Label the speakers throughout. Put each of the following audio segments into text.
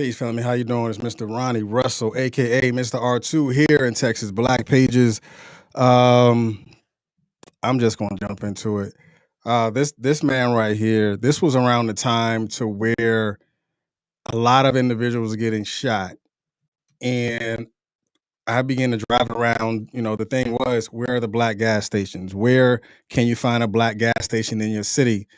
Speaker 1: Peace, family. How you doing? It's Mr. Ronnie Russell, aka Mr. R2, here in Texas Black Pages. Um, I'm just gonna jump into it. This man right here. This was around the time to where a lot of individuals are getting shot, and I began to drive around. The thing was, where are the black gas stations? Where can you find a black gas station in your city?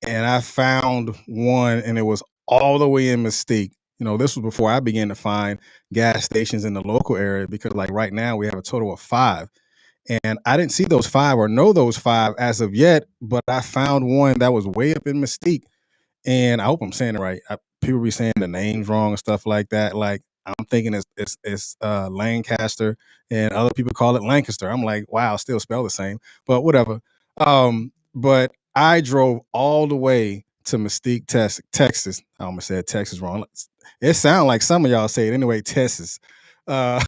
Speaker 1: And I found one, and it was all the way in Mesquite. This was before I began to find gas stations in the local area because, like, right now we have a total of five. And I didn't see those five or know those five as of yet, but I found one that was way up in Mesquite. And I hope I'm saying it right. People be saying the names wrong and stuff like that. Like, I'm thinking it's Lancaster, and other people call it Lancaster. I'm like, wow, still spell the same, but whatever. But I drove all the way to Mesquite, Texas. I almost said Texas wrong. It sounds like some of y'all say it anyway, Texas. Uh,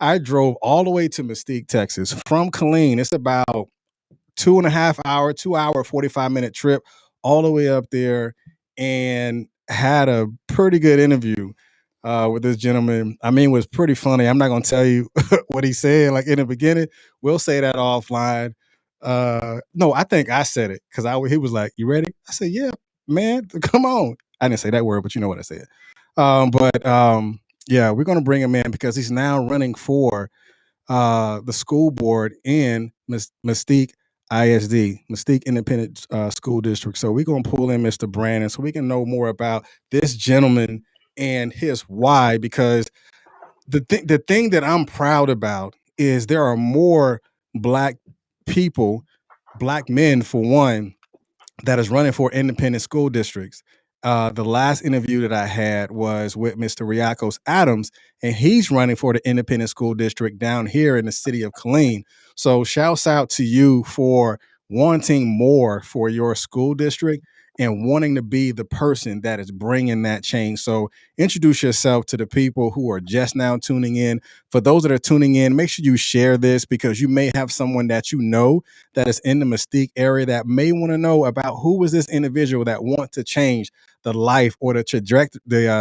Speaker 1: I drove all the way to Mesquite, Texas from Killeen. It's about 2.5 hour, 2 hour, 45-minute trip all the way up there, and had a pretty good interview with this gentleman. I mean, it was pretty funny. I'm not going to tell you what he said like in the beginning. We'll say that offline. No, I think I said it because he was like, "You ready?" I said, "Yeah, man, come on." I didn't say that word, but you know what I said. Yeah, we're going to bring him in because he's now running for the school board in Mesquite ISD, Mesquite Independent School District. So we're going to pull in Mr. Brandon so we can know more about this gentleman and his why. Because the thing that I'm proud about is there are more black people, black men for one, that is running for independent school districts. The last interview that I had was with Mr. Riakos Adams, and he's running for the independent school district down here in the city of Killeen. So shouts out to you for wanting more for your school district and wanting to be the person that is bringing that change. So introduce yourself to the people who are just now tuning in. For those that are tuning in, make sure you share this because you may have someone that you know that is in the Mesquite area that may want to know about who was this individual that want to change the life or the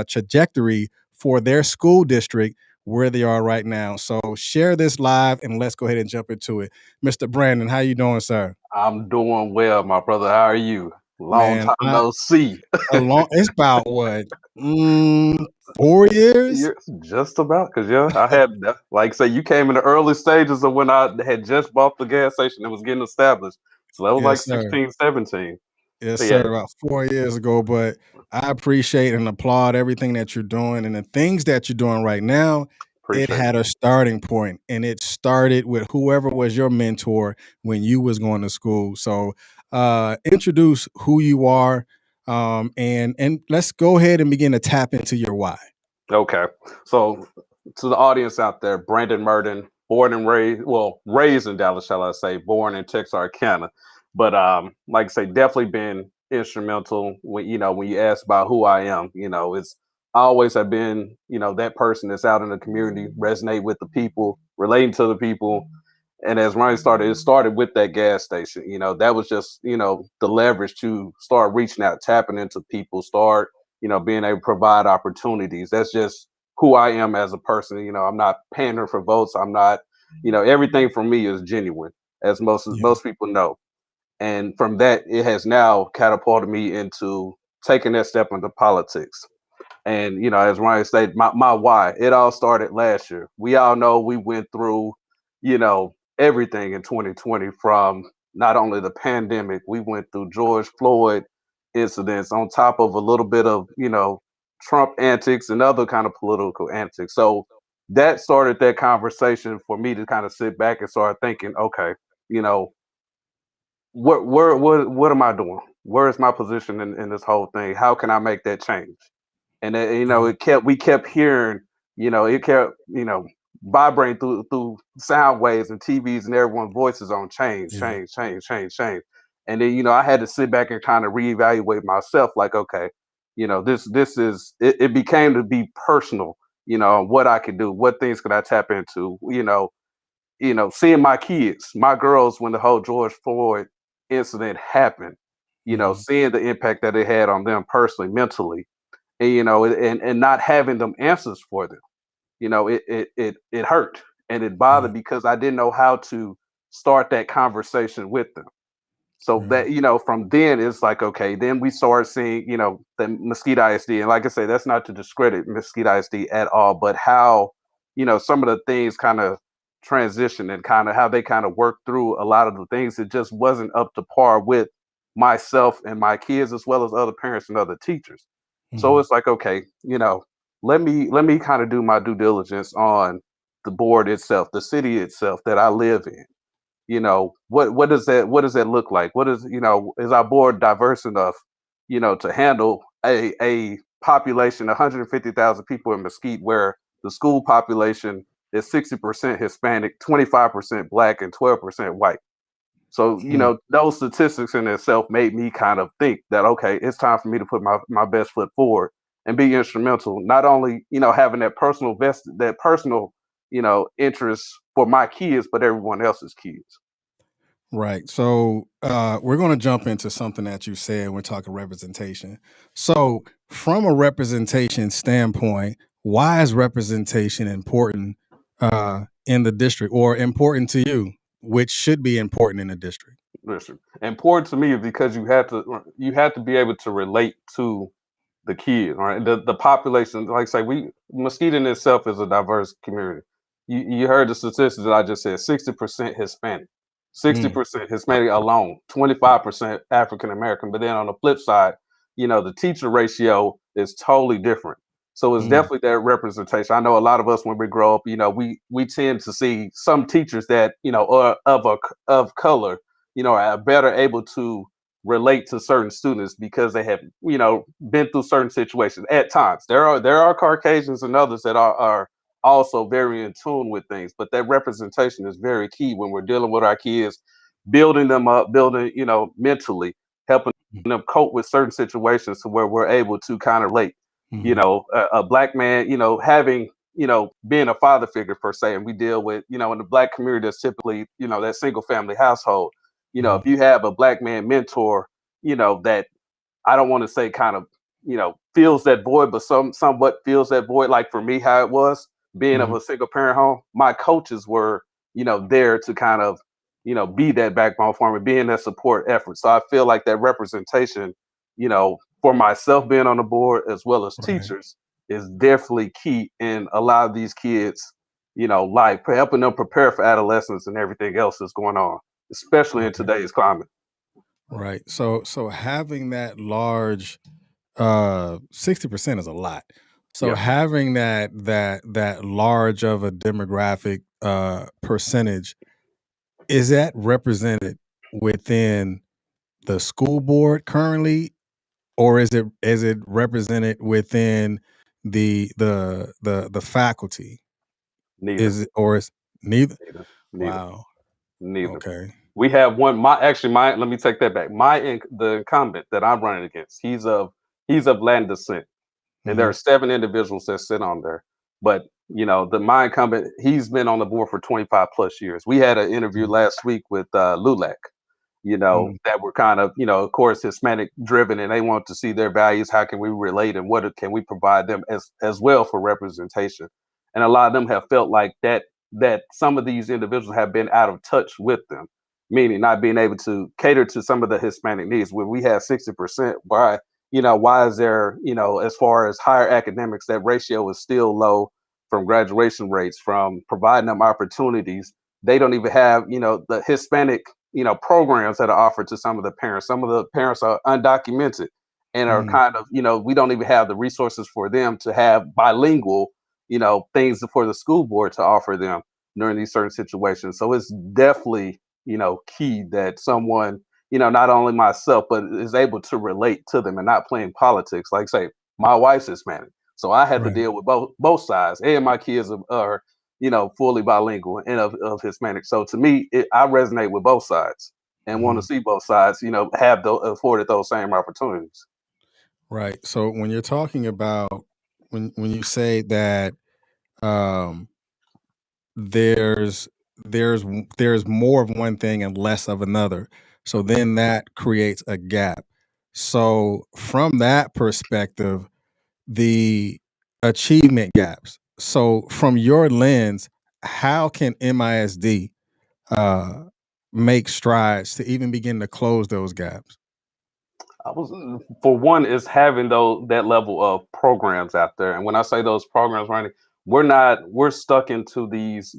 Speaker 1: trajectory for their school district where they are right now. So share this live and let's go ahead and jump into it. Mr. Brandon, how you doing, sir?
Speaker 2: I'm doing well, my brother. How are you? Long
Speaker 1: Man,
Speaker 2: time no see.
Speaker 1: it's about what, 4 years?
Speaker 2: You're just about, because I had, like say, you came in the early stages of when I had just bought the gas station and was getting established. So that was like
Speaker 1: Yes, sir.
Speaker 2: 16, 17.
Speaker 1: Yes,
Speaker 2: So
Speaker 1: sir.
Speaker 2: yeah,
Speaker 1: About 4 years ago, but I appreciate and applaud everything that you're doing and the things that you're doing right now. It
Speaker 2: appreciate it.
Speaker 1: had a starting point, and it started with whoever was your mentor when you was going to school. So, introduce who you are, and let's go ahead and begin to tap into your why.
Speaker 2: Okay. So to the audience out there, Brandon Murden, born and raised, well, raised in Dallas, shall I say, born in Texarkana. But like I say, definitely been instrumental when when you ask about who I am, it's I always have been, that person that's out in the community, resonate with the people, relating to the people. And as Ryan started, it started with that gas station. That was just, the leverage to start reaching out, tapping into people, start being able to provide opportunities. That's just who I am as a person. I'm not pandering for votes. I'm not, everything for me is genuine, as
Speaker 1: Yeah.
Speaker 2: most people know. And from that, it has now catapulted me into taking that step into politics. And as Ryan said, my why, it all started last year. We all know we went through, everything in 2020, from not only the pandemic, we went through George Floyd incidents on top of a little bit of, Trump antics and other kind of political antics. So that started that conversation for me to kind of sit back and start thinking, okay, you know, what am I doing? Where is my position in this whole thing? How can I make that change? And
Speaker 1: Yeah.
Speaker 2: we kept hearing, it kept, vibrating through sound waves and TVs and everyone's voices on change,
Speaker 1: Yeah.
Speaker 2: change, change, change, change. And then, I had to sit back and kind of reevaluate myself, like, okay, this is it became to be personal, what I could do, what things could I tap into, seeing my kids, my girls, when the whole George Floyd incident happened,
Speaker 1: Mhm.
Speaker 2: seeing the impact that it had on them personally, mentally. and and not having them answers for them. It hurt and it bothered
Speaker 1: Mhm.
Speaker 2: because I didn't know how to start that conversation with them. So
Speaker 1: Right.
Speaker 2: that, from then it's like, okay, then we started seeing, the Mesquite ISD. And like I say, that's not to discredit Mesquite ISD at all, but how, some of the things kind of transition and kind of how they kind of work through a lot of the things. It just wasn't up to par with myself and my kids, as well as other parents and other teachers. So
Speaker 1: Mhm.
Speaker 2: it's like, okay, let me kind of do my due diligence on the board itself, the city itself that I live in. What does that look like? Is our board diverse enough, to handle a population 150,000 people in Mesquite, where the school population is 60% Hispanic, 25% Black, and 12% white. So,
Speaker 1: Hmm.
Speaker 2: those statistics in itself made me kind of think that, okay, it's time for me to put my best foot forward and be instrumental, not only, having that personal, interest for my kids, but everyone else's kids.
Speaker 1: Right. So we're going to jump into something that you said. We're talking representation. So, from a representation standpoint, why is representation important in the district, or important to you, which should be important in the district?
Speaker 2: Listen, important to me is because you have to be able to relate to the kid, right? The population, like I say, Mesquite in itself is a diverse community. You heard the statistics that I just said: 60% Hispanic,
Speaker 1: Mm,
Speaker 2: 60% Hispanic alone, 25% African American. But then on the flip side, the teacher ratio is totally different. So it's
Speaker 1: mm,
Speaker 2: definitely that representation. I know a lot of us when we grow up, we tend to see some teachers that are of color, are better able to relate to certain students because they have been through certain situations at times. There are Caucasians and others that are also very in tune with things, but that representation is very key when we're dealing with our kids, building them up, building mentally, helping
Speaker 1: mm,
Speaker 2: them cope with certain situations to where we're able to kind of relate.
Speaker 1: mhm,
Speaker 2: A black man, having being a father figure per se, and we deal with in the black community that's typically that single family household.
Speaker 1: mhm,
Speaker 2: If you have a black man mentor, that I don't want to say kind of, fills that void, but somewhat fills that void. Like for me, how it was being of
Speaker 1: mhm.
Speaker 2: a single parent home, my coaches were, there to kind of, be that backbone for me, being that support effort. So I feel like that representation, for myself being on the board as well as
Speaker 1: Right.
Speaker 2: teachers is definitely key in a lot of these kids, life, helping them prepare for adolescence and everything else that's going on, especially in
Speaker 1: Right.
Speaker 2: today's climate.
Speaker 1: Right. So having that large 60% is a lot. So
Speaker 2: Yeah,
Speaker 1: having that large of a demographic percentage, is that represented within the school board currently, or is it represented within the faculty?
Speaker 2: neither.
Speaker 1: Is it, or is neither?
Speaker 2: Neither. Neither.
Speaker 1: Wow.
Speaker 2: Neither.
Speaker 1: Okay.
Speaker 2: We have one. My Let me take that back. The incumbent that I'm running against. He's of Latin descent, and there are
Speaker 1: Mhm.
Speaker 2: 7 individuals that sit on there. But the my incumbent, he's been on the board for 25 plus years. We had an interview
Speaker 1: Mhm.
Speaker 2: last week with Lulac,
Speaker 1: Mhm.
Speaker 2: that were kind of, of course, Hispanic driven, and they want to see their values. How can we relate, and can we provide them as well for representation? And a lot of them have felt like that some of these individuals have been out of touch with them, meaning not being able to cater to some of the Hispanic needs. When we have 60%, why is there, as far as higher academics, that ratio is still low from graduation rates, from providing them opportunities. They don't even have, the Hispanic programs that are offered to some of the parents. Some of the parents are undocumented and are
Speaker 1: Mhm.
Speaker 2: kind of, we don't even have the resources for them to have bilingual, things for the school board to offer them during these certain situations. So it's definitely, key that someone, not only myself, but is able to relate to them and not playing politics. Like say, my wife's Hispanic. So I had to
Speaker 1: Right.
Speaker 2: deal with both sides, and my kids are fully bilingual and of Hispanic. So to me, I resonate with both sides and want to
Speaker 1: Mhm.
Speaker 2: see both sides, have afforded those same opportunities.
Speaker 1: Right. So when you're talking about, when you say that um there's there's more of one thing and less of another, so then that creates a gap. So from that perspective, the achievement gaps. So, from your lens, how can MISD uh, make strides to even begin to close those gaps?
Speaker 2: I was for one is having those that level of programs out there, and when I say those programs, Randy, we're stuck into these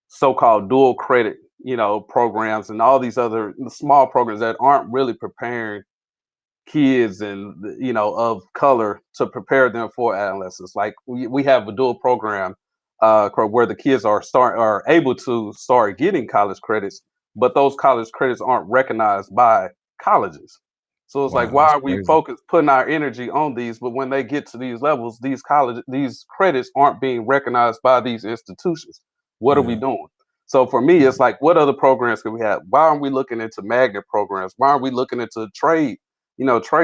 Speaker 2: so-called dual credit programs and all these other small programs that aren't really preparing kids and of color to prepare them for adolescence. Like we have a dual program where the kids are able to start getting college credits, but those college credits aren't recognized by colleges. So it's like,
Speaker 1: Wow,
Speaker 2: why
Speaker 1: that's
Speaker 2: are we
Speaker 1: crazy.
Speaker 2: putting our energy on these, but when they get to these levels, these credits aren't being recognized by these institutions? What are we
Speaker 1: Yeah.
Speaker 2: doing? So for me,
Speaker 1: Yeah.
Speaker 2: it's like, what other programs can we have? Why aren't we looking into magnet programs? Why aren't we looking into trade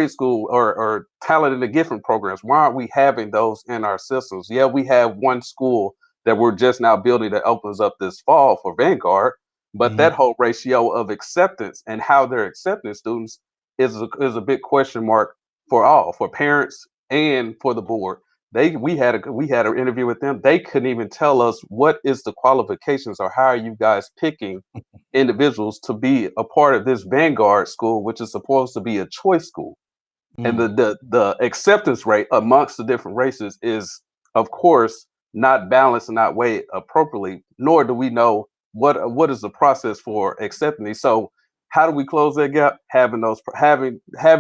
Speaker 2: school or talent and the gifting programs? Why aren't we having those in our systems? Yeah, we have one school that we're just now building that opens up this fall for Vanguard, but
Speaker 1: Mhm.
Speaker 2: that whole ratio of acceptance and how they're accepting students is a big question mark for parents and for the board. We had an interview with them. They couldn't even tell us what is the qualifications or how are you guys picking individuals to be a part of this Vanguard school, which is supposed to be a choice school. And
Speaker 1: Mm.
Speaker 2: the acceptance rate amongst the different races is, of course, not balanced and not weighed appropriately. Nor do we know what is the process for accepting these. So, how do we close that gap? Having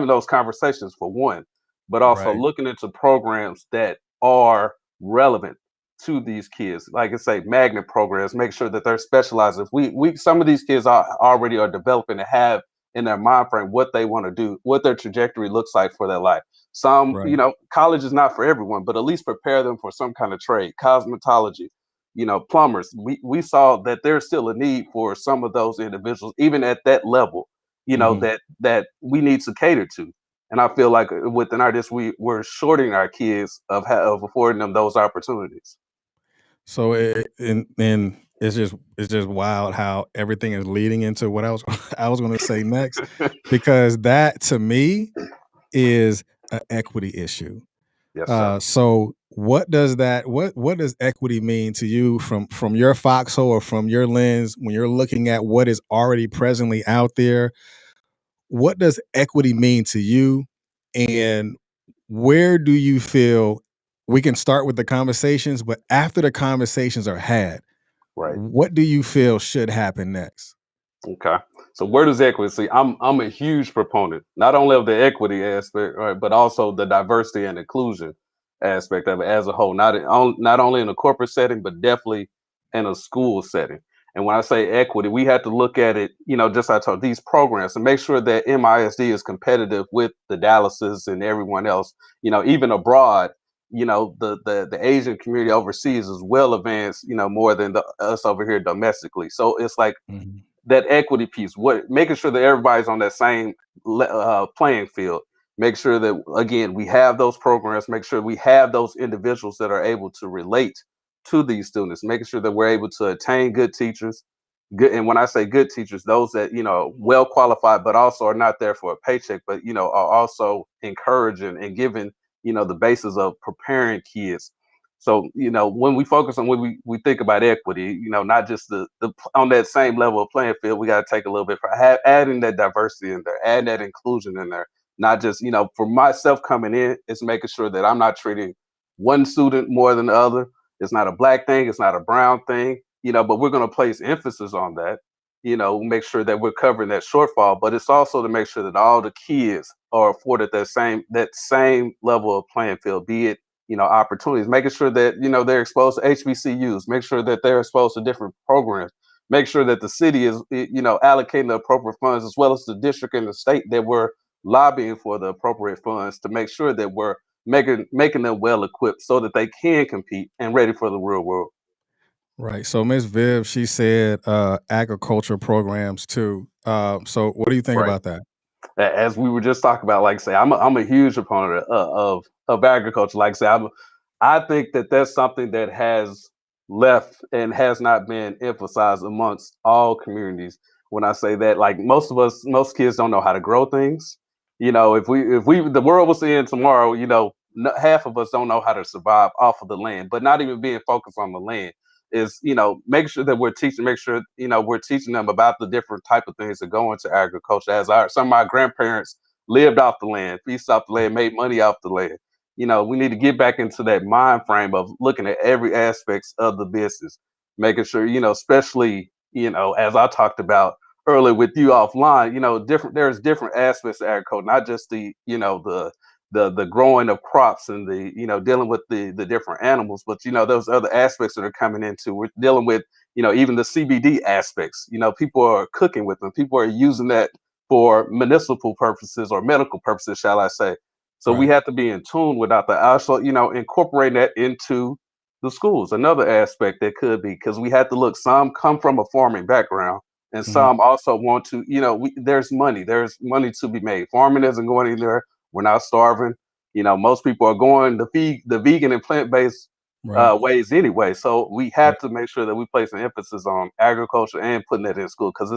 Speaker 2: those conversations for one, but also
Speaker 1: Right.
Speaker 2: looking into programs that are relevant to these kids. Like I say, magnet programs. Make sure that they're specialized. If we some of these kids already are developing and have in their mind frame what they want to do, what their trajectory looks like for their life. Some,
Speaker 1: Right.
Speaker 2: college is not for everyone, but at least prepare them for some kind of trade, cosmetology, plumbers. We saw that there's still a need for some of those individuals, even at that level,
Speaker 1: Mhm.
Speaker 2: that we need to cater to. And I feel like within our this we're shorting our kids of affording them those opportunities.
Speaker 1: So and it's just wild how everything is leading into what I was I was going to say next, because that to me is an equity issue.
Speaker 2: Yes, sir.
Speaker 1: So what does equity mean to you from your foxhole or from your lens when you're looking at what is already presently out there? What does equity mean to you? And where do you feel we can start with the conversations, but after the conversations are had,
Speaker 2: Right.
Speaker 1: what do you feel should happen next?
Speaker 2: Okay. So where does equity see? I'm a huge proponent, not only of the equity aspect, right, but also the diversity and inclusion aspect of it as a whole. Not only in a corporate setting, but definitely in a school setting. And when I say equity, we have to look at it, just like I told these programs and make sure that MISD is competitive with the Dallases and everyone else, even abroad. The Asian community overseas is well advanced, more than us over here domestically. So it's like
Speaker 1: Mhm.
Speaker 2: that equity piece, what making sure that everybody's on that same playing field. Make sure that again we have those programs. Make sure we have those individuals that are able to relate to these students. Making sure that we're able to attain good teachers. Good, and when I say good teachers, those that well qualified, but also are not there for a paycheck, but are also encouraging and giving the basis of preparing kids. So when we focus on when we think about equity, not just the on that same level of playing field, we got to take a little bit for adding that diversity in there, adding that inclusion in there. Not just for myself coming in, it's making sure that I'm not treating one student more than the other. It's not a black thing, it's not a brown thing, but we're going to place emphasis on that. Make sure that we're covering that shortfall, but it's also to make sure that all the kids are afforded that same level of playing field, be it opportunities, making sure that they're exposed to HBCUs, make sure that they're exposed to different programs, make sure that the city is allocating the appropriate funds as well as the district and the state that we're lobbying for the appropriate funds to make sure that we're making them well equipped so that they can compete and ready for the real world.
Speaker 1: Right. So Miss Viv, she said agriculture programs too. So what do you think
Speaker 2: Right.
Speaker 1: about that?
Speaker 2: As we were just talking about, like I say, I'm a huge proponent of agriculture. Like I say, I think that that's something that has left and has not been emphasized amongst all communities. When I say that, like most kids don't know how to grow things. If the world was to end tomorrow, half of us don't know how to survive off of the land, but not even being focused on the land is, make sure that make sure, we're teaching them about the different type of things that go into agriculture. Some of my grandparents lived off the land, feasted off the land, made money off the land. We need to get back into that mind frame of looking at every aspects of the business, making sure, especially, as I talked about earlier with you offline, there's different aspects of agriculture, not just the growing of crops and the dealing with the different animals, but those other aspects that are coming into. We're dealing with even the CBD aspects. People are cooking with them. People are using that for municipal purposes or medical purposes, shall I say. So we
Speaker 1: Right.
Speaker 2: have to be in tune without the also, incorporating that into the schools. Another aspect that could be, because we have to look, some come from a farming background and
Speaker 1: Mhm.
Speaker 2: some also want to, there's money to be made. Farming isn't going anywhere. We're not starving. Most people are going to feed the vegan and plant-based
Speaker 1: Right.
Speaker 2: ways anyway. So we have
Speaker 1: Right.
Speaker 2: to make sure that we place an emphasis on agriculture and putting it in school, because it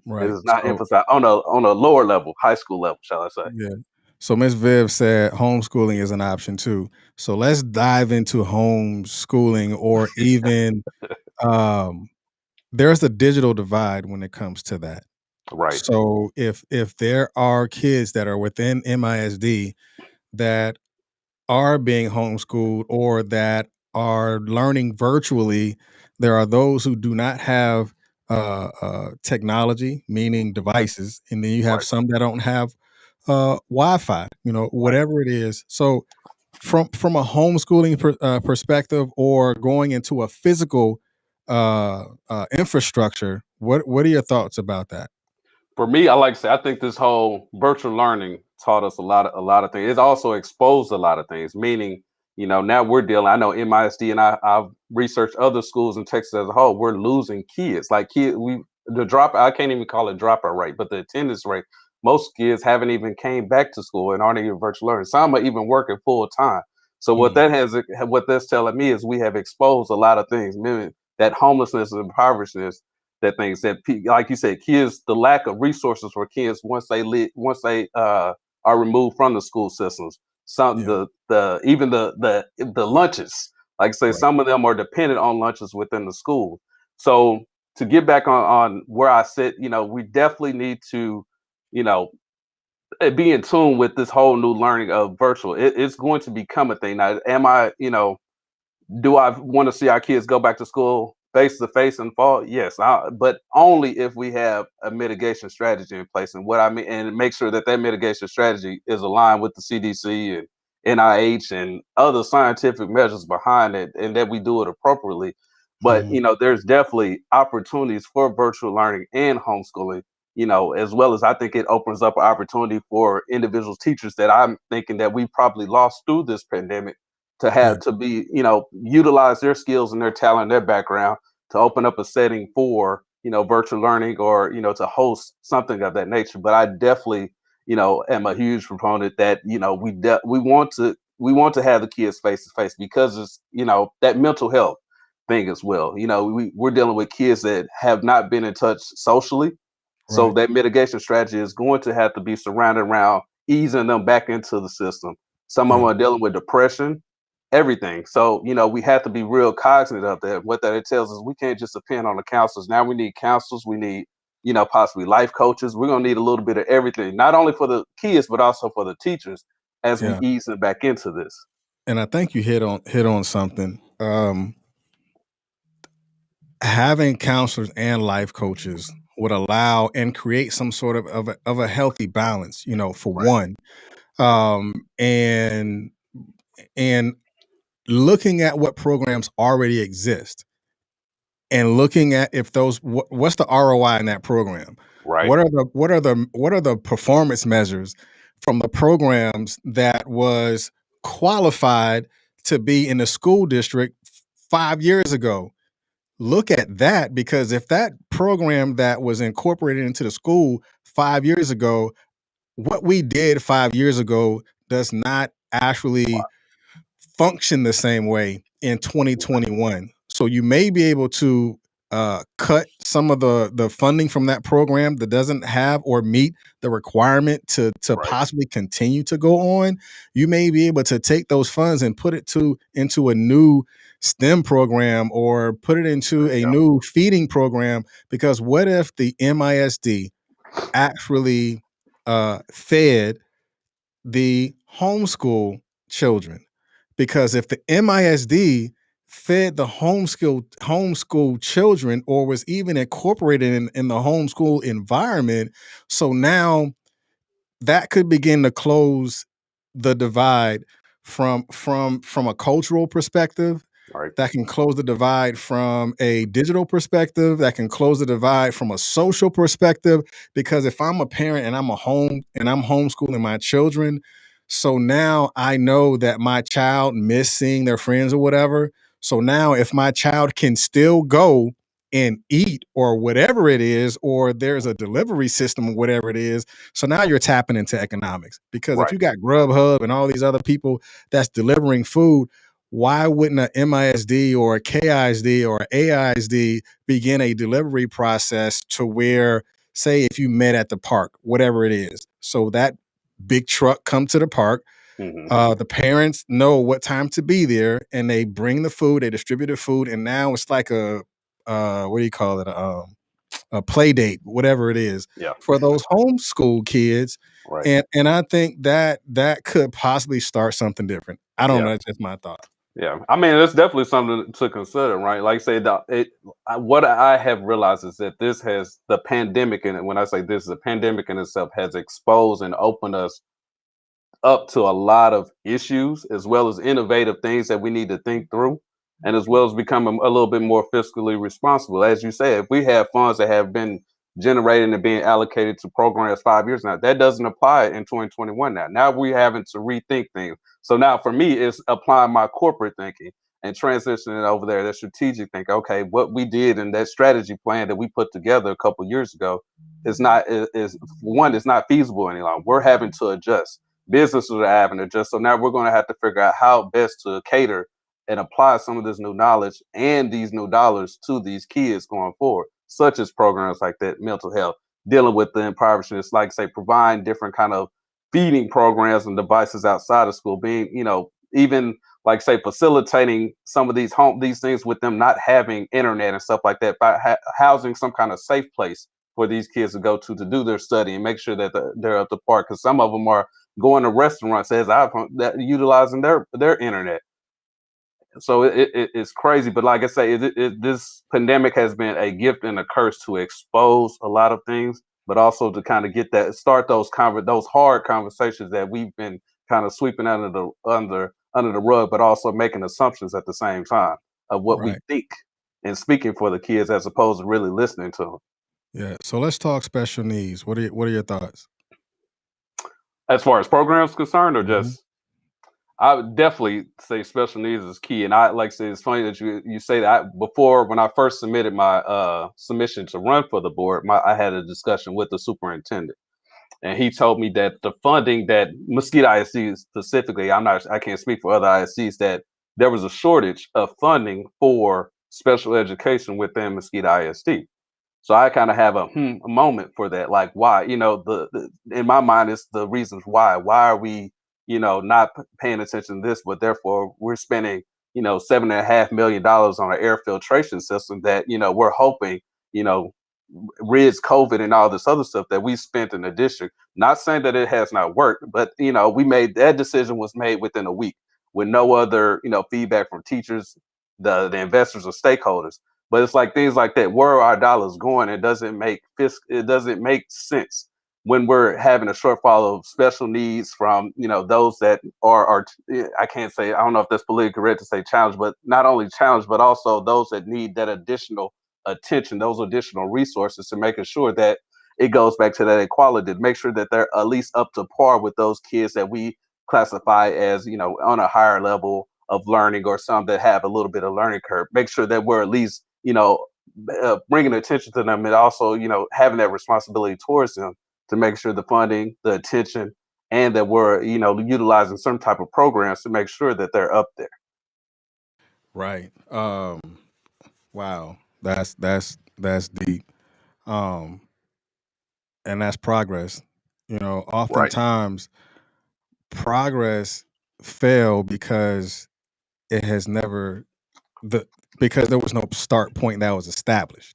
Speaker 1: Right.
Speaker 2: is not
Speaker 1: So
Speaker 2: emphasized on a lower level, high school level, shall I say.
Speaker 1: yeah. So Miss Viv said homeschooling is an option too. So let's dive into homeschooling, or even um, there's a digital divide when it comes to that.
Speaker 2: Right,
Speaker 1: So if there are kids that are within MISD that are being homeschooled or that are learning virtually, there are those who do not have technology, meaning devices, and then you have
Speaker 2: right,
Speaker 1: some that don't have Wi-Fi,
Speaker 2: right.
Speaker 1: whatever it is. So from a homeschooling perspective, or going into a physical infrastructure, what are your thoughts about that?
Speaker 2: For me, I like to say, I think this whole virtual learning taught us a lot of things. It's also exposed a lot of things. Meaning, now we're dealing. I know MISD, and I've researched other schools in Texas as a whole. We're losing kids. Like the drop. I can't even call it dropout rate, but the attendance rate. Most kids haven't even came back to school and aren't even virtual learning. Some are even working full time. So
Speaker 1: Mm,
Speaker 2: what that's telling me is we have exposed a lot of things. Meaning that homelessness and impoverishment, that things that like you said, kids, the lack of resources for kids once they are removed from the school systems. Some
Speaker 1: yeah,
Speaker 2: the even the lunches, like I say,
Speaker 1: right,
Speaker 2: some of them are dependent on lunches within the school. So to get back on where I sit, we definitely need to, you know be in tune with this whole new learning of virtual. It's going to become a thing. Now, am I, do I want to see our kids go back to school face to face in fall? Yes, but only if we have a mitigation strategy in place. And what I mean, and make sure that mitigation strategy is aligned with the CDC and NIH and other scientific measures behind it, and that we do it appropriately. But
Speaker 1: mhm,
Speaker 2: there's definitely opportunities for virtual learning and homeschooling. As well as I think it opens up an opportunity for individual teachers that I'm thinking that we probably lost through this pandemic, to
Speaker 1: yeah,
Speaker 2: have to be, utilize their skills and their talent, their background, to open up a setting for, virtual learning, or, to host something of that nature. But I definitely, am a huge proponent that, we want to have the kids face to face, because it's, that mental health thing as well. We're dealing with kids that have not been in touch socially, so
Speaker 1: right,
Speaker 2: that mitigation strategy is going to have to be surrounded around easing them back into the system. Some of
Speaker 1: yeah,
Speaker 2: them are dealing with depression, everything. So, we have to be real cognizant of that. What that entails is we can't just depend on the counselors. Now we need counselors, we need, possibly life coaches. We're gonna need a little bit of everything, not only for the kids, but also for the teachers as we
Speaker 1: yeah.
Speaker 2: ease them back into this.
Speaker 1: And I think you hit on something. Having counselors and life coaches would allow and create some sort of a healthy balance, for
Speaker 2: Right,
Speaker 1: one. And looking at what programs already exist, and looking at if what's the ROI in that program?
Speaker 2: right,
Speaker 1: What are the performance measures from the programs that was qualified to be in the school district 5 years ago? Look at that, because if that program that was incorporated into the school 5 years ago, what we did 5 years ago does not actually function the same way in 2021. So you may be able to cut some of the funding from that program that doesn't have or meet the requirement to
Speaker 2: Right.
Speaker 1: possibly continue to go on, you may be able to take those funds and put it into a new STEM program or put it into a new feeding program. Because what if the MISD actually fed the homeschool children? Because if the MISD fed the homeschool children or was even incorporated in the homeschool environment, so now that could begin to close the divide from a cultural perspective,
Speaker 2: Right.
Speaker 1: that can close the divide from a digital perspective, that can close the divide from a social perspective. Because if I'm a parent and I'm homeschooling my children, so now I know that my child missed seeing their friends or whatever. So now if my child can still go and eat or whatever it is, or there's a delivery system or whatever it is, so now you're tapping into economics. Because if
Speaker 2: Right.
Speaker 1: you got Grubhub and all these other people that's delivering food, why wouldn't a MISD or a KISD or a AISD begin a delivery process to where, say, if you met at the park, whatever it is, so that big truck come to the park, the parents know what time to be there, and they bring the food, they distribute the food, and now it's like a what do you call it? A play date, whatever it is,
Speaker 2: Yeah.
Speaker 1: for those homeschool kids.
Speaker 2: Right.
Speaker 1: And I think that could possibly start something different. I don't
Speaker 2: Yeah.
Speaker 1: know. That's just my thought.
Speaker 2: Yeah, I mean, it's definitely something to consider, right? Like I say, what I have realized is that this has the pandemic, and when I say this, the pandemic in itself has exposed and opened us up to a lot of issues, as well as innovative things that we need to think through, and as well as become a little bit more fiscally responsible. As you said, if we have funds that have been generated and being allocated to programs 5 years now, that doesn't apply in 2021 now. Now we're having to rethink things. So now for me, it's applying my corporate thinking and transitioning it over there, that strategic thinking. Okay, what we did in that strategy plan that we put together a couple years ago is not is one, it's not feasible any longer. We're having to adjust. Businesses are having to adjust. So now we're going to have to figure out how best to cater and apply some of this new knowledge and these new dollars to these kids going forward, such as programs like that, mental health, dealing with the impoverishment, like say providing different kind of feeding programs and devices outside of school, being, even like say facilitating some of these things with them not having internet and stuff like that, by housing some kind of safe place for these kids to go to do their study and make sure that they're up to par, because some of them are going to restaurants as iPhone that utilizing their internet. So it's crazy, but like I say, this pandemic has been a gift and a curse to expose a lot of things, but also to kind of start those hard conversations that we've been kind of sweeping under the rug, but also making assumptions at the same time of what we
Speaker 1: Right.
Speaker 2: think and speaking for the kids as opposed to really listening to them.
Speaker 1: Yeah. So let's talk special needs. What are your thoughts?
Speaker 2: As far as programs concerned, or
Speaker 1: Mhm.
Speaker 2: just I would definitely say special needs is key. And I like to say it's funny that you say that. Before, when I first submitted my submission to run for the board, I had a discussion with the superintendent, and he told me that the funding that Mesquite ISD specifically, I can't speak for other ISDs, that there was a shortage of funding for special education within Mesquite ISD. So I kind of have a moment for that. Like, why? The in my mind, it's the reasons why. Why are we, not paying attention to this, but therefore we're spending, $7.5 million on an air filtration system that, we're hoping, you know, rids COVID and all this other stuff that we spent in the district. Not saying that it has not worked, but we made that decision was made within a week with no other, feedback from teachers, the investors or stakeholders. But it's like things like that. Where are our dollars going? It doesn't make sense when we're having a shortfall of special needs from those that are I can't say, I don't know if that's politically correct to say challenge, but not only challenge, but also those that need that additional attention, those additional resources to making sure that it goes back to that equality, to make sure that they're at least up to par with those kids that we classify as on a higher level of learning, or some that have a little bit of learning curve. Make sure that we're at least bringing attention to them, and also having that responsibility towards them to make sure the funding, the attention, and that we're utilizing some type of programs to make sure that they're up there.
Speaker 1: Right. Wow. That's deep. Um, and that's progress.
Speaker 2: Right.
Speaker 1: Oftentimes progress fail because it has never the because there was no start point that was established.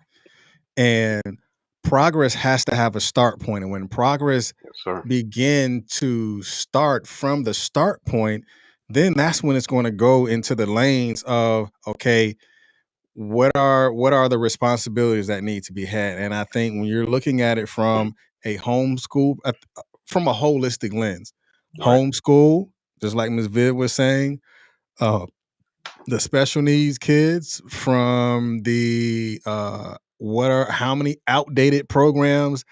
Speaker 1: And progress has to have a start point. And when progress
Speaker 2: Yes, sir.
Speaker 1: begin to start from the start point, then that's when it's going to go into the lanes of, okay, what are the responsibilities that need to be had. And I think when you're looking at it from a homeschool from a holistic lens,
Speaker 2: Right.
Speaker 1: homeschool, just like Ms. Vid was saying, uh the special needs kids, from the how many outdated programs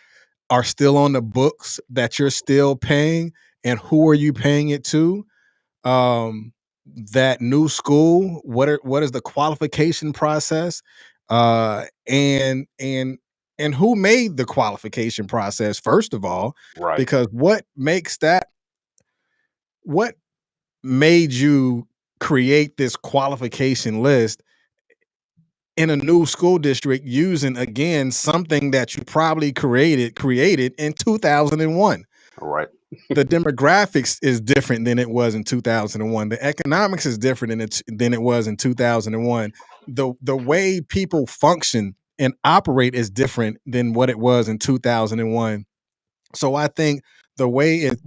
Speaker 1: are still on the books that you're still paying, and who are you paying it to? That new school, what is the qualification process? And who made the qualification process, first of all?
Speaker 2: Right.
Speaker 1: Because what made you create this qualification list in a new school district using, again, something that you probably created in 2001?
Speaker 2: Right.
Speaker 1: The demographics is different than it was in 2001. The economics is different than it was in 2001. The way people function and operate is different than what it was in 2001. So I think the way it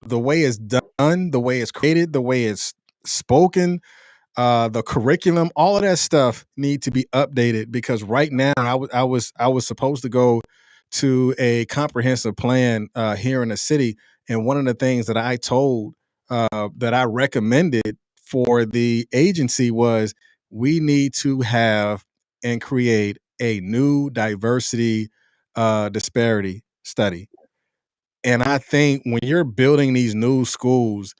Speaker 1: the way it's done, the way it's created, the way it's spoken, the curriculum, all of that stuff need to be updated, because right now I was supposed to go to a comprehensive plan here in the city, and one of the things that I told that I recommended for the agency was, we need to have and create a new diversity disparity study. And I think when you're building these new schools,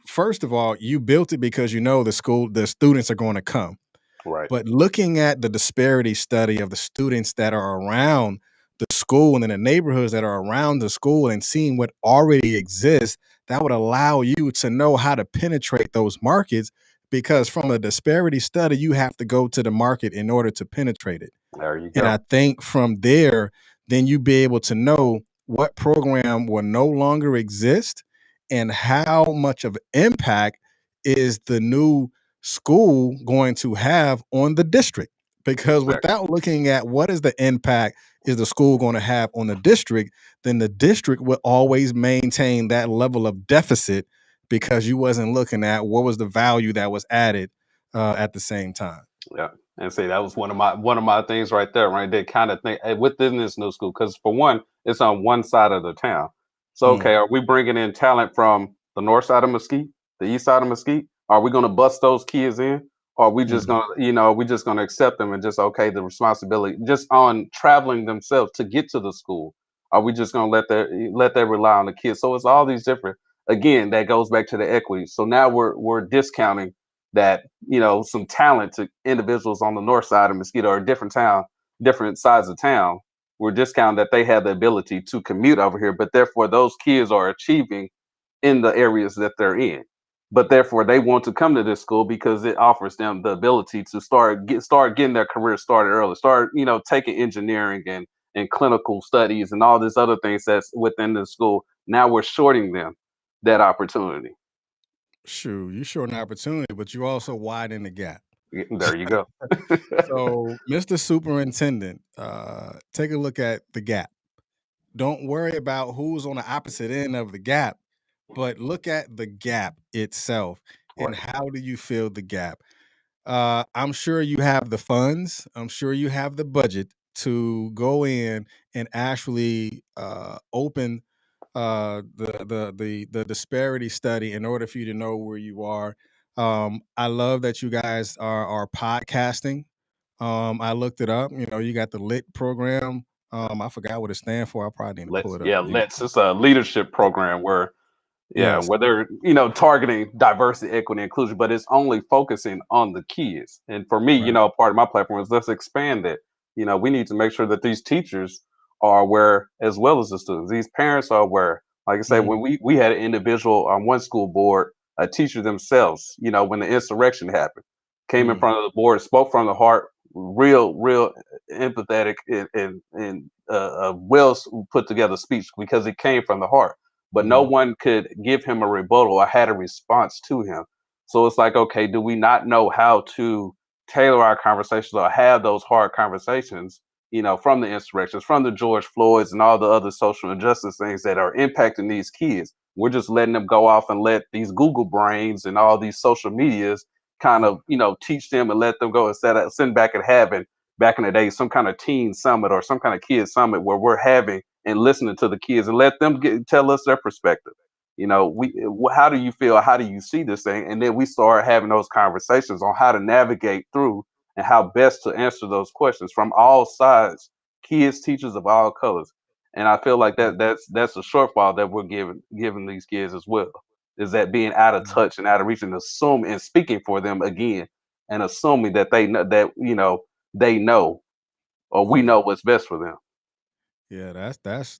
Speaker 1: first of all, you built it because the students are going to come.
Speaker 2: Right.
Speaker 1: But looking at the disparity study of the students that are around the school and in the neighborhoods that are around the school, and seeing what already exists, that would allow you to know how to penetrate those markets. Because from a disparity study, you have to go to the market in order to penetrate it.
Speaker 2: There you
Speaker 1: And
Speaker 2: go.
Speaker 1: I think from there, then you be able to know what program will no longer exist, and how much of impact is the new school going to have on the district. Because
Speaker 2: Exactly.
Speaker 1: without looking at what is the impact is the school going to have on the district, then the district will always maintain that level of deficit, because you wasn't looking at what was the value that was added at the same time.
Speaker 2: Yeah. And say that was one of my things right there, right? They kind of think within this new school, because for one, it's on one side of the town. So
Speaker 1: Mm,
Speaker 2: okay, are we bringing in talent from the north side of Mesquite, the east side of Mesquite? Are we going to bust those kids in? Or are we just
Speaker 1: mhm.
Speaker 2: going to, we just going to accept them and just okay the responsibility just on traveling themselves to get to the school? Are we just going to let that rely on the kids? So it's all these different. Again, that goes back to the equity. So now we're discounting that some talented individuals on the north side of Mosquito, or a different town, different sides of town, were discounted that they had the ability to commute over here, but therefore those kids are achieving in the areas that they're in. But therefore they want to come to this school because it offers them the ability to start getting their career started early, start taking engineering and clinical studies and all these other things that's within the school. Now we're shorting them that opportunity.
Speaker 1: Shoot, you short an opportunity, but you also widen the gap.
Speaker 2: There you go.
Speaker 1: So, Mr. Superintendent, take a look at the gap. Don't worry about who's on the opposite end of the gap, but look at the gap itself, and
Speaker 2: Right.
Speaker 1: how do you fill the gap? I'm sure you have the funds. I'm sure you have the budget to go in and actually open the disparity study in order for you to know where you are. I love that you guys are podcasting. I looked it up. You got the lit program. I forgot what it stands for. I probably need to pull
Speaker 2: Let's
Speaker 1: it up.
Speaker 2: yeah, let's it's a leadership program where yeah,
Speaker 1: Yes.
Speaker 2: where they're targeting diversity, equity, inclusion, but it's only focusing on the kids. And for me,
Speaker 1: Right.
Speaker 2: part of my platform is let's expand it. We need to make sure that these teachers are aware as well as the students. These parents are aware. Like I say,
Speaker 1: Mm,
Speaker 2: when we had an individual on one school board, a teacher themselves, when the insurrection happened, came in front of the board, spoke from the heart, real empathetic and a well put together speech because it came from the heart. But no one could give him a rebuttal or had a response to him. So it's like, okay, do we not know how to tailor our conversations or have those hard conversations, from the insurrections, from the George Floyds and all the other social injustice things that are impacting these kids? We're just letting them go off and let these Google brains and all these social medias kind of, teach them and let them go instead of sitting back and having back in the day some kind of teen summit or some kind of kid summit where we're having and listening to the kids and let them tell us their perspective. How do you feel? How do you see this thing? And then we start having those conversations on how to navigate through and how best to answer those questions from all sides, kids, teachers of all colors. And I feel like that's a shortfall that we're giving these kids as well. Is that being out of touch and out of reach and assuming and speaking for them again and assuming that they know or we know what's best for them.
Speaker 1: Yeah, that's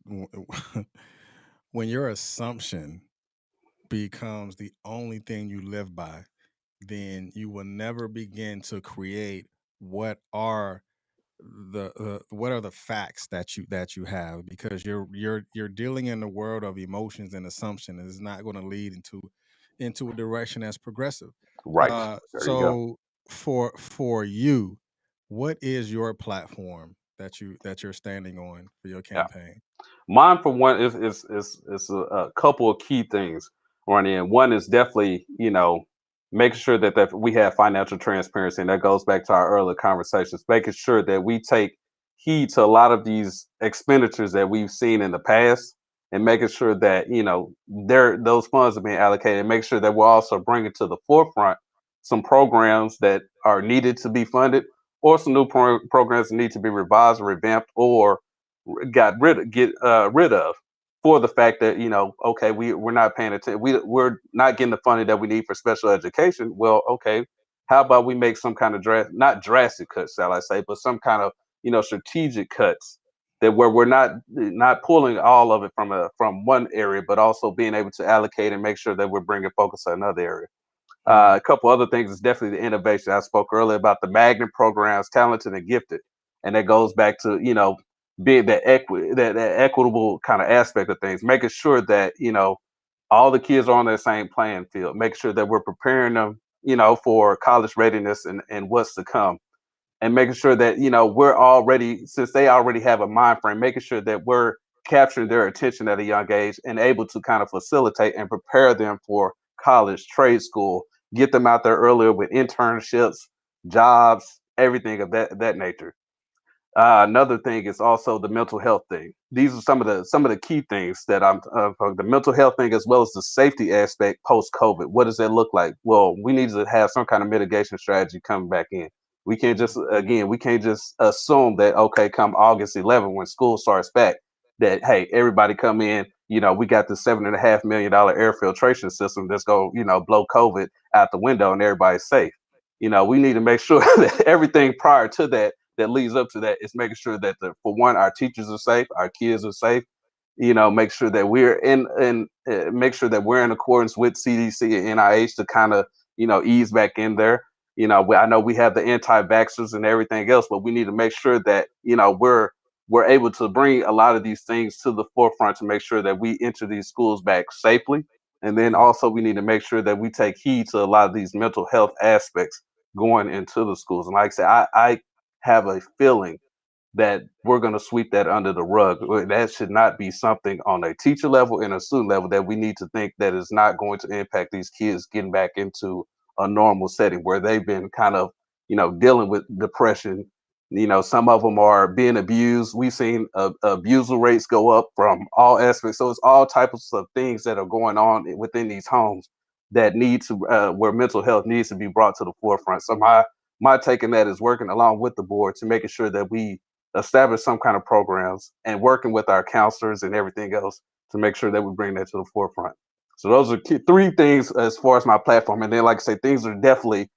Speaker 1: when your assumption becomes the only thing you live by, then you will never begin to create what are the facts that you have, because you're dealing in the world of emotions and assumption, and it's not going to lead into a direction that's progressive.
Speaker 2: Right. There you go.
Speaker 1: So for you, what is your platform that you're standing on for your
Speaker 2: Yeah.
Speaker 1: campaign?
Speaker 2: Mine, for one, is a couple of key things running in. One is definitely, making sure that we have financial transparency, and that goes back to our earlier conversations, making sure that we take heed to a lot of these expenditures that we've seen in the past, and making sure that those funds are being allocated, and make sure that we're also bringing to the forefront some programs that are needed to be funded, or some new programs that need to be revised, revamped, or get rid of for the fact that okay, we're not paying attention, we're not getting the funding that we need for special education. Well, okay, how about we make some kind of not drastic cuts, shall I say, but some kind of strategic cuts, that where we're not pulling all of it from one area, but also being able to allocate and make sure that we're bringing focus to another area.
Speaker 1: Mm,
Speaker 2: A couple other things is definitely the innovation. I spoke earlier about the magnet programs, talented and gifted, and that goes back to being that equitable kind of aspect of things, making sure that all the kids are on the same playing field, make sure that we're preparing them for college readiness and what's to come, and making sure that we're already, since they already have a mind frame, making sure that we're capturing their attention at a young age and able to kind of facilitate and prepare them for college, trade school, get them out there earlier with internships, jobs, everything of that nature. Another thing is also the mental health thing. These are some of the key things that I'm the mental health thing, as well as the safety aspect post COVID. What does that look like? Well, we need to have some kind of mitigation strategy coming back in. We can't just assume that, okay, come August 11th when school starts back, that hey, everybody come in. We got the $7.5 million air filtration system that's going blow COVID out the window and everybody's safe. We need to make sure that everything prior to that leads up to that is making sure that for one, our teachers are safe, our kids are safe. Make sure that we're make sure that we're in accordance with CDC and NIH to kind of ease back in there. I know we have the anti-vaxxers and everything else, but we need to make sure that we're able to bring a lot of these things to the forefront to make sure that we enter these schools back safely. And then
Speaker 1: mm,
Speaker 2: also we need to make sure that we take heed to a lot of these mental health aspects going into the schools. And like I said, I have a feeling that we're going to sweep that under the rug. That should not be something on a teacher level and a student level that we need to think that is not going to impact these kids getting back into a normal setting where they've been kind of, dealing with depression. Some of them are being abused. We've seen abusal rates go up from all aspects. So it's all types of things that are going on within these homes that need to, where mental health needs to be brought to the forefront. So my take on that is working along with the board to making sure that we establish some kind of programs and working with our counselors and everything else to make sure that we bring that to the forefront. So those are three things as far as my platform. And then, like I say, things are definitely,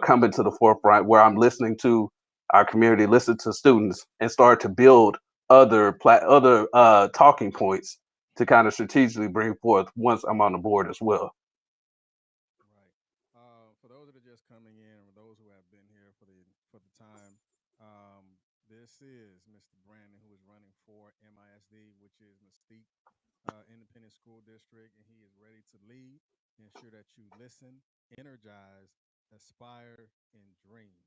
Speaker 2: coming to the forefront where I'm listening to our community, listen to students, and start to build other talking points to kind of strategically bring forth once I'm on the board as well.
Speaker 1: right. For those that are just coming in, or those who have for the time. This is Mr. Brandon, who is running for MISD, which is Mystique Independent School District, and he is ready to lead. Ensure that you listen, energize, aspire, and dream.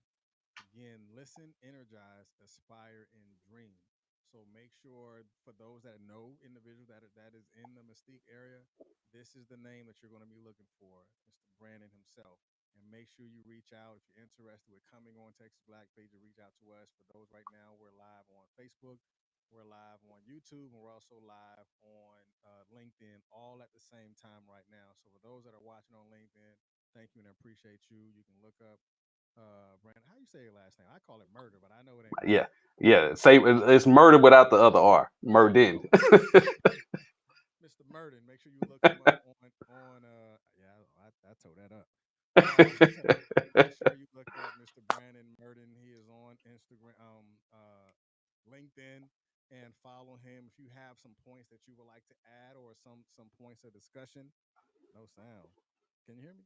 Speaker 1: Again, listen, energize, aspire, and dream. So make sure for those that know individuals that is in the Mystique area, this is the name that you're going to be looking for, Mr. Brandon himself. And make sure you reach out if you're interested with coming on Texas Black Page to reach out to us. For those right now, we're live on Facebook, we're live on YouTube, and we're also live on LinkedIn all at the same time right now. So for those that are watching on LinkedIn, thank you and I appreciate you. You can look up Brandon. How you say your last name? I call it murder, but I know it ain't
Speaker 2: Yeah,
Speaker 1: murder.
Speaker 2: yeah. Say it's murder without the other R. Murden.
Speaker 1: Oh, Mr. Murden. Make sure you look him up on yeah, I tore that up. Uh, make sure you look up Mr. Brandon Murden. He is on Instagram, LinkedIn, and follow him. If you have some points that you would like to add or some points of discussion, no sound. Can you hear me?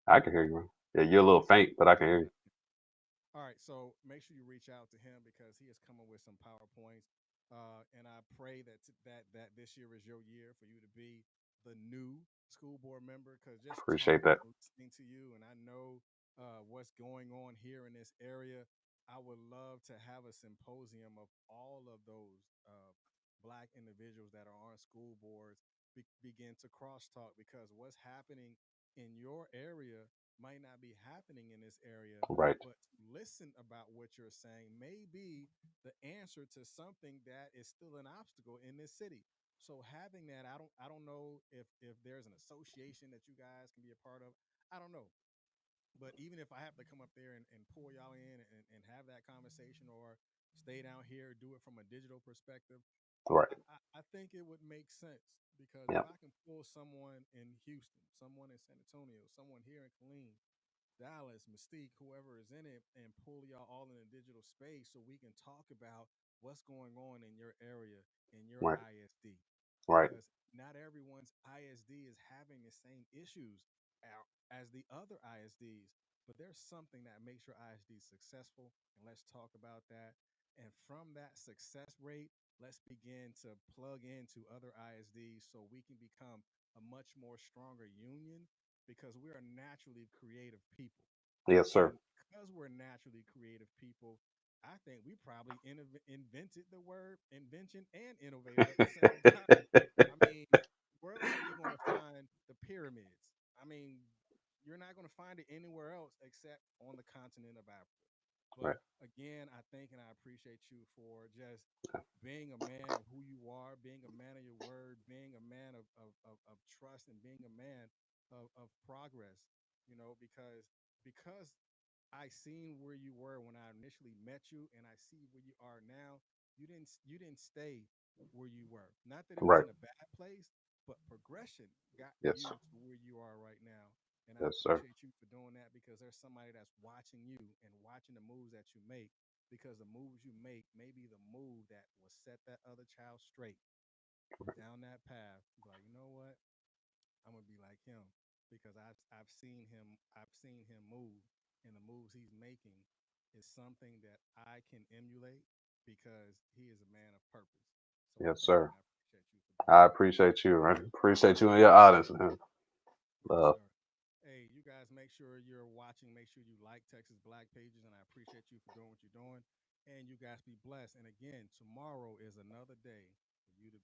Speaker 2: I can hear you. Yeah, you're a little faint, but I can hear you.
Speaker 1: All right, so make sure you reach out to him because he is coming with some PowerPoints, and I pray that this year is your year for you to be the new school board member. Because just
Speaker 2: Appreciate
Speaker 1: talking
Speaker 2: that.
Speaker 1: and listening to you, and I know what's going on here in this area, I would love to have a symposium of all of those black individuals that are on school boards begin to crosstalk because what's happening in your area might not be happening in this area,
Speaker 2: Right,
Speaker 1: but to listen about what you're saying may be the answer to something that is still an obstacle in this city. So having that, I don't know if there's an association that you guys can be a part of. I don't know. But even if I have to come up there and pull y'all in and have that conversation or stay down here, do it from a digital perspective,
Speaker 2: right.
Speaker 1: I think it would make sense because if
Speaker 2: Yeah,
Speaker 1: I can pull someone in Houston, someone in San Antonio, someone here in Killeen, Dallas, Mystique, whoever is in it, and pull y'all all in a digital space so we can talk about what's going on in your area, in your
Speaker 2: right,
Speaker 1: ISD.
Speaker 2: right,
Speaker 1: Because not everyone's ISD is having the same issues as the other ISDs, but there's something that makes your ISD successful, and let's talk about that. And from that success rate, let's begin to plug into other ISDs so we can become a much more stronger union because we are naturally creative people.
Speaker 2: yes, sir.
Speaker 1: And because we're naturally creative people, I think we probably invented the word invention and innovative at the same time. I mean, where else are you going to find the pyramids? I mean, you're not going to find it anywhere else except on the continent of Africa.
Speaker 2: Right,
Speaker 1: But again, I thank and I appreciate you for just being a man of who you are, being a man of your word, being a man of trust, and being a man of progress, because I seen where you were when I initially met you, and I see where you are now. You didn't stay where you were. Not that it was
Speaker 2: right.
Speaker 1: in a bad place, but progression got
Speaker 2: Yes,
Speaker 1: you to where you are right now. And I
Speaker 2: yes, sir.
Speaker 1: appreciate you for doing that because there's somebody that's watching you and watching the moves that you make. Because the moves you make may be the move that will set that other child straight down that path. Be like, you know what? I'm gonna be like him because I've seen him move, and the moves he's making is something that I can emulate because he is a man of purpose. So I
Speaker 2: Yes,
Speaker 1: thank
Speaker 2: sir.
Speaker 1: and I appreciate you for doing
Speaker 2: I
Speaker 1: that.
Speaker 2: appreciate you, man. Appreciate you and your audience, man.
Speaker 1: Yes,
Speaker 2: Love.
Speaker 1: sir. Hey, you guys, make sure you're watching. Make sure you like Texas Black Pages, and I appreciate you for doing what you're doing. And you guys be blessed. And again, tomorrow is another day for you to